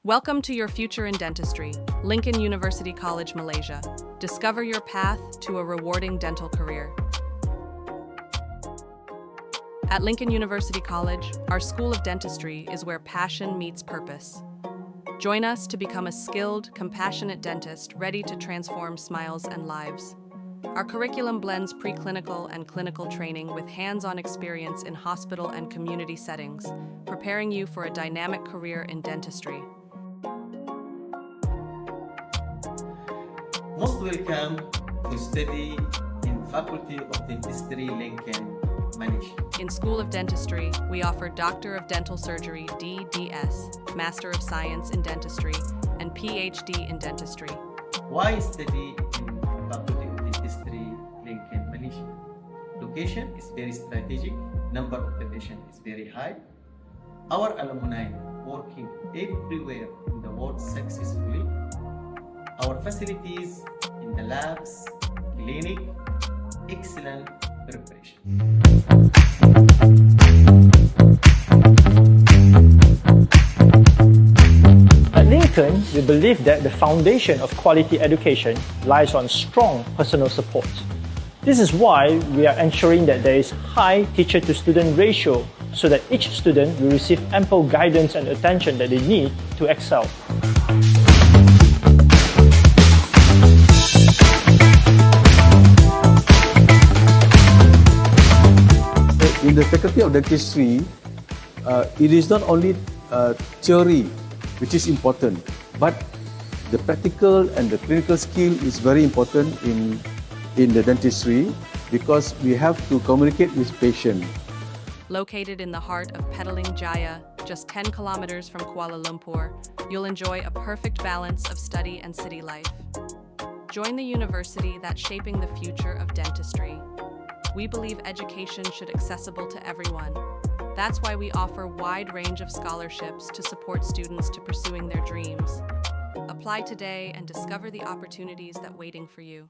Welcome to your future in dentistry, Lincoln University College, Malaysia. Discover your path to a rewarding dental career. At Lincoln University College, our School of Dentistry is where passion meets purpose. Join us to become a skilled, compassionate dentist ready to transform smiles and lives. Our curriculum blends preclinical and clinical training with hands-on experience in hospital and community settings, preparing you for a dynamic career in dentistry. Most welcome to study in Faculty of Dentistry, Lincoln, Malaysia. In School of Dentistry, we offer Doctor of Dental Surgery (DDS), Master of Science in Dentistry, and PhD in Dentistry. Why study in Faculty of Dentistry, Lincoln, Malaysia? Location is very strategic, number of the patient is very high. Our alumni working everywhere in the world successfully. Our facilities in the labs, clinic, excellent preparation. At Lincoln, we believe that the foundation of quality education lies on strong personal support. This is why we are ensuring that there is high teacher-to-student ratio so that each student will receive ample guidance and attention that they need to excel. In the Faculty of Dentistry, it is not only theory which is important, but the practical and the clinical skill is very important in the dentistry because we have to communicate with patients. Located in the heart of Petaling Jaya, just 10 kilometers from Kuala Lumpur, you'll enjoy a perfect balance of study and city life. Join the university that's shaping the future of dentistry. We believe education should be accessible to everyone. That's why we offer a wide range of scholarships to support students to pursuing their dreams. Apply today and discover the opportunities that are waiting for you.